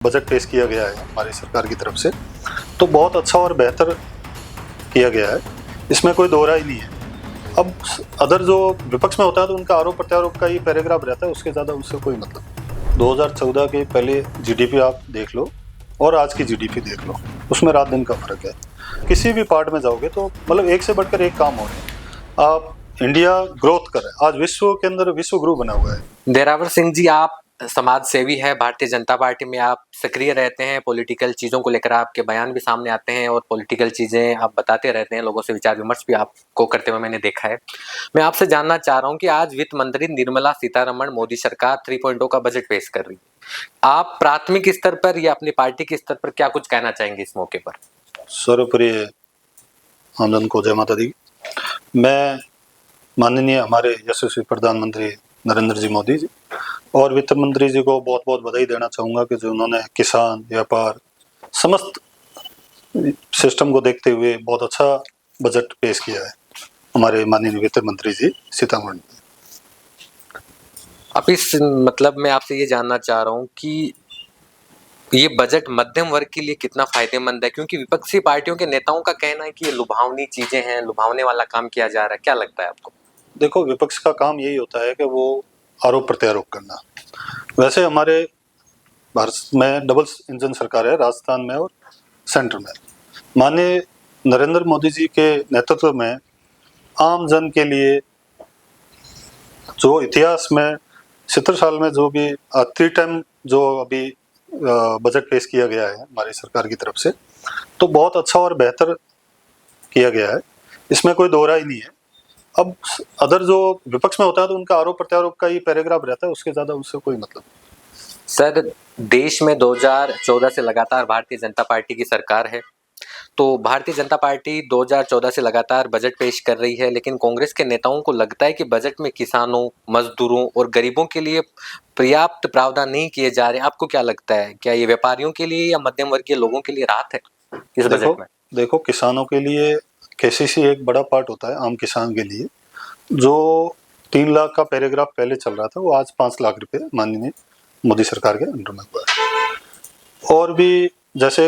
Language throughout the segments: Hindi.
बजट पेश किया गया है हमारी सरकार की तरफ से, तो बहुत अच्छा और बेहतर किया गया है, इसमें कोई दो राय नहीं है। अब अदर जो विपक्ष में होता है तो उनका आरोप प्रत्यारोप का ही पैराग्राफ रहता है, उसके ज़्यादा उससे कोई मतलब नहीं। 2014 के पहले जीडीपी आप देख लो और आज की जीडीपी देख लो, उसमें रात दिन का फर्क है। किसी भी पार्ट में जाओगे तो मतलब एक से बढ़कर एक काम हो रहे हैं। आप इंडिया ग्रोथ कर रहा है, आज विश्व के अंदर विश्व गुरु बना हुआ है। देरावर सिंह जी, आप समाज सेवी है, भारतीय जनता पार्टी में आप सक्रिय रहते हैं, पॉलिटिकल चीज़ों को लेकर आपके बयान भी सामने आते हैं और पॉलिटिकल चीज़ें आप बताते रहते हैं, लोगों से विचार विमर्श भी आपको करते हुए मैंने देखा है। मैं आपसे जानना चाह रहा हूं कि आज वित्त मंत्री निर्मला सीतारमण मोदी सरकार 3.0 का बजट पेश कर रही है। आप प्राथमिक स्तर पर या अपनी पार्टी के स्तर पर क्या कुछ कहना चाहेंगे इस मौके पर? सर्वप्रिय आनंद को जय माता दी। मैं माननीय हमारे यशस्वी प्रधानमंत्री नरेंद्र जी मोदी जी और वित्त मंत्री जी को बहुत बहुत बधाई देना चाहूँगा कि जो उन्होंने किसान, व्यापार, समस्त सिस्टम को देखते हुए बहुत अच्छा बजट पेश किया है हमारे माननीय वित्त मंत्री जी सीतारमण। अब इस मतलब मैं आपसे ये जानना चाह रहा हूँ कि ये बजट मध्यम वर्ग के लिए कितना फायदेमंद है, क्योंकि विपक्षी पार्टियों के नेताओं का कहना है कि ये लुभावनी चीजें हैं, लुभावने वाला काम किया जा रहा है। क्या लगता है आपको? देखो, विपक्ष का काम यही होता है कि वो आरोप प्रत्यारोप करना। वैसे हमारे भारत में डबल इंजन सरकार है, राजस्थान में और सेंटर में। माननीय नरेंद्र मोदी जी के नेतृत्व में आम जन के लिए जो इतिहास में 70 साल में जो भी 3 टाइम जो अभी बजट पेश किया गया है हमारी सरकार की तरफ से, तो बहुत अच्छा और बेहतर किया गया है, इसमें कोई दो राय नहीं है। अब अदर जो विपक्ष में होता है तो उनका आरोप प्रत्यारोप का ही पैराग्राफ रहता है, उसके ज़्यादा उससे कोई मतलब नहीं। सर, देश में 2014 से लगातार भारतीय जनता पार्टी की सरकार है, तो भारतीय जनता पार्टी 2014 से लगातार बजट पेश कर रही है, लेकिन कांग्रेस के नेताओं को लगता है कि बजट में किसानों, मजदूरों और गरीबों के लिए पर्याप्त प्रावधान नहीं किए जा रहे। आपको क्या लगता है, क्या ये व्यापारियों के लिए या मध्यम वर्गीय लोगों के लिए राहत है इस बजट में? देखो, किसानों के लिए केसीसी एक बड़ा पार्ट होता है। आम किसान के लिए जो 3 लाख का पैराग्राफ पहले चल रहा था, वो आज 5 लाख रुपए माननीय मोदी सरकार के अंडर में हुआ है। और भी जैसे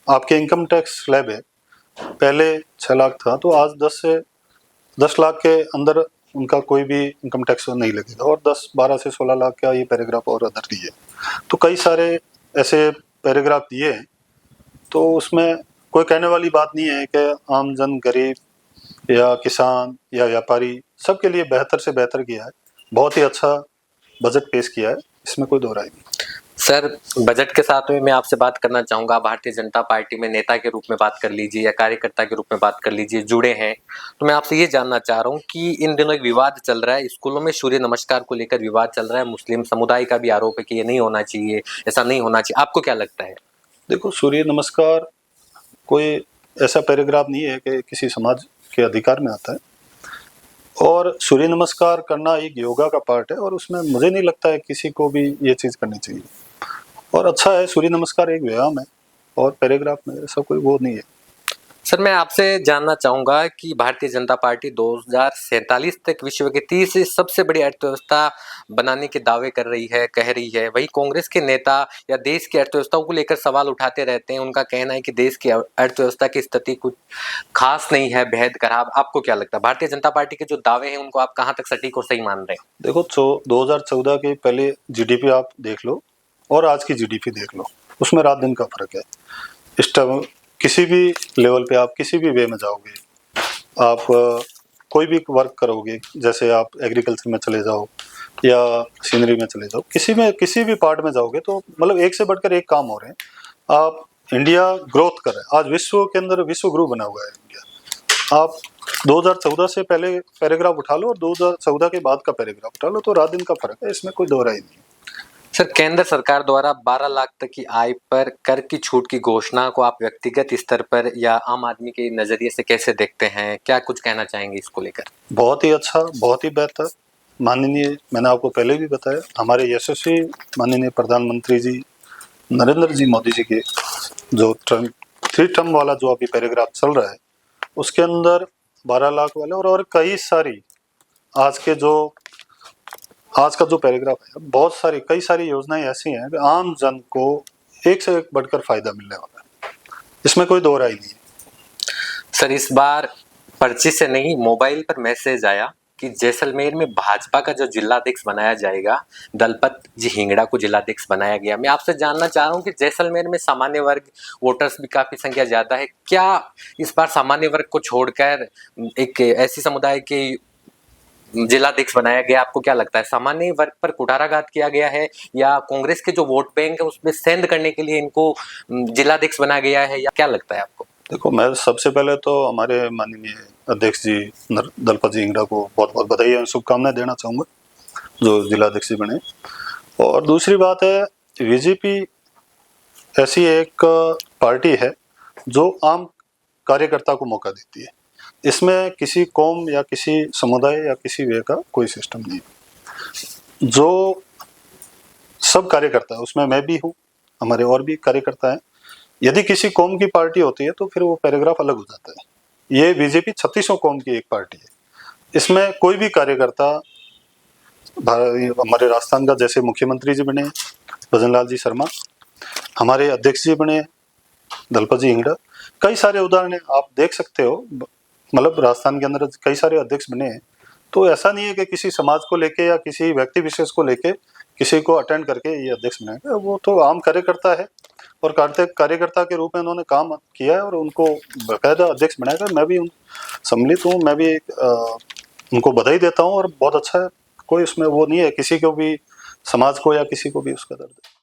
आपके इनकम टैक्स स्लैब है, पहले 6 लाख था, तो आज 10 लाख के अंदर उनका कोई भी इनकम टैक्स नहीं लगेगा, और 10, 12 से 16 लाख का ये पैराग्राफ और अदर दिए। तो कई सारे ऐसे पैराग्राफ दिए हैं, तो उसमें कोई कहने वाली बात नहीं है कि आम जन, गरीब या किसान या व्यापारी, सबके लिए बेहतर से बेहतर किया है। बहुत ही अच्छा बजट पेश किया है, इसमें कोई दो राय नहीं। सर, बजट के साथ में मैं आपसे बात करना चाहूंगा, भारतीय जनता पार्टी में नेता के रूप में बात कर लीजिए या कार्यकर्ता के रूप में बात कर लीजिए, जुड़े हैं, तो मैं आपसे ये जानना चाह रहा हूँ कि इन दिनों एक विवाद चल रहा है, स्कूलों में सूर्य नमस्कार को लेकर विवाद चल रहा है। मुस्लिम समुदाय का भी आरोप है कि ये नहीं होना चाहिए, ऐसा नहीं होना चाहिए। आपको क्या लगता है? देखो, सूर्य नमस्कार कोई ऐसा पैराग्राफ नहीं है कि किसी समाज के अधिकार में आता है, और सूर्य नमस्कार करना एक योगा का पार्ट है, और उसमें मुझे नहीं लगता है किसी को भी ये चीज़ करनी चाहिए। और अच्छा है, सूर्य नमस्कार एक व्यायाम है, और पैराग्राफ में ऐसा कोई वो नहीं है। सर, मैं आपसे जानना चाहूंगा कि भारतीय जनता पार्टी 2047 तक विश्व की तीसरी सबसे बड़ी अर्थव्यवस्था बनाने के दावे कर रही है, कह रही है। वही कांग्रेस के नेता या देश की अर्थव्यवस्था को लेकर सवाल उठाते रहते हैं। उनका कहना है कि देश की अर्थव्यवस्था की स्थिति कुछ खास नहीं है, बेहद खराब। आपको क्या लगता है, भारतीय जनता पार्टी के जो दावे हैं उनको आप कहाँ तक सटीक और सही मान रहे हैं? देखो, 2014 के पहले जीडीपी आप देख लो और आज की जीडीपी देख लो, उसमें रात दिन का फर्क है। इस टाइम किसी भी लेवल पे आप किसी भी वे में जाओगे, आप कोई भी वर्क करोगे, जैसे आप एग्रीकल्चर में चले जाओ या सीनरी में चले जाओ, किसी भी पार्ट में जाओगे तो मतलब एक से बढ़कर एक काम हो रहे हैं। आप इंडिया ग्रोथ कर रहे हैं, आज विश्व के अंदर विश्व गुरु बना हुआ है इंडिया। आप 2014 से पहले पैराग्राफ उठा लो और 2014 के बाद का पैराग्राफ उठा लो, तो रात दिन का फर्क है, इसमें कोई दो राय नहीं है। सर, केंद्र सरकार द्वारा 12 लाख तक की आय पर कर की छूट की घोषणा को आप व्यक्तिगत स्तर पर या आम आदमी के नजरिए से कैसे देखते हैं? क्या कुछ कहना चाहेंगे इसको लेकर? बहुत ही अच्छा, बहुत ही बेहतर। माननीय, मैंने आपको पहले भी बताया, हमारे यशस्वी माननीय प्रधानमंत्री जी नरेंद्र जी मोदी जी के जो 3 टर्म वाला जो अभी पैराग्राफ चल रहा है, उसके अंदर 12 लाख वाले और कई सारी आज के जो आज का जो पैराग्राफ है, बहुत सारी कई सारी योजनाएं ऐसी हैं कि आम जन को एक से एक बढ़कर फायदा मिलने वाला है, इसमें कोई दो राय नहीं है। सर, इस बार पर्ची से नहीं, मोबाइल पर मैसेज आया कि जैसलमेर में भाजपा का जो जिलाध्यक्ष बनाया जाएगा, दलपत जी हिंगड़ा को जिलाध्यक्ष बनाया गया। मैं आपसे जानना चाह रहा हूँ कि जैसलमेर में सामान्य वर्ग वोटर्स भी काफी संख्या ज्यादा है, क्या इस बार सामान्य वर्ग को छोड़कर एक ऐसी समुदाय के जिलाध्यक्ष बनाया गया? आपको क्या लगता है, सामान्य वर्ग पर कुठाराघात किया गया है या कांग्रेस के जो वोट बैंक है उसमें सेंध करने के लिए इनको जिलाध्यक्ष बनाया गया है, या क्या लगता है आपको? देखो, मैं सबसे पहले तो हमारे माननीय अध्यक्ष जी दलपत जी हिंगड़ा को बहुत बहुत बधाई और शुभकामनाएं देना चाहूँगा जो जिलाध्यक्ष जी बने। और दूसरी बात है, बीजेपी ऐसी एक पार्टी है जो आम कार्यकर्ता को मौका देती है, इसमें किसी कौम या किसी समुदाय या किसी वे का कोई सिस्टम नहीं है। जो सब कार्यकर्ता है, उसमें मैं भी हूँ, हमारे और भी कार्यकर्ता हैं। यदि किसी कौम की पार्टी होती है तो फिर वो पैराग्राफ अलग हो जाता है। ये बीजेपी 3600 कौम की एक पार्टी है, इसमें कोई भी कार्यकर्ता, हमारे राजस्थान का जैसे मुख्यमंत्री जी बने भजन लाल जी शर्मा, हमारे अध्यक्ष जी बने दलपत जी हिंगड़ा, कई सारे उदाहरण आप देख सकते हो। मतलब राजस्थान के अंदर कई सारे अध्यक्ष बने हैं, तो ऐसा नहीं है कि किसी समाज को लेके या किसी व्यक्ति विशेष को लेके किसी को अटेंड करके ये अध्यक्ष बनाएगा। वो तो आम कार्यकर्ता है और कार्यकर्ता के रूप में उन्होंने काम किया है और उनको बाकायदा अध्यक्ष बनाएगा। मैं भी सम्मिलित हूँ, मैं भी उनको बधाई देता हूँ और बहुत अच्छा है। कोई उसमें वो नहीं है किसी को भी, समाज को या किसी को भी उसका दर्द है।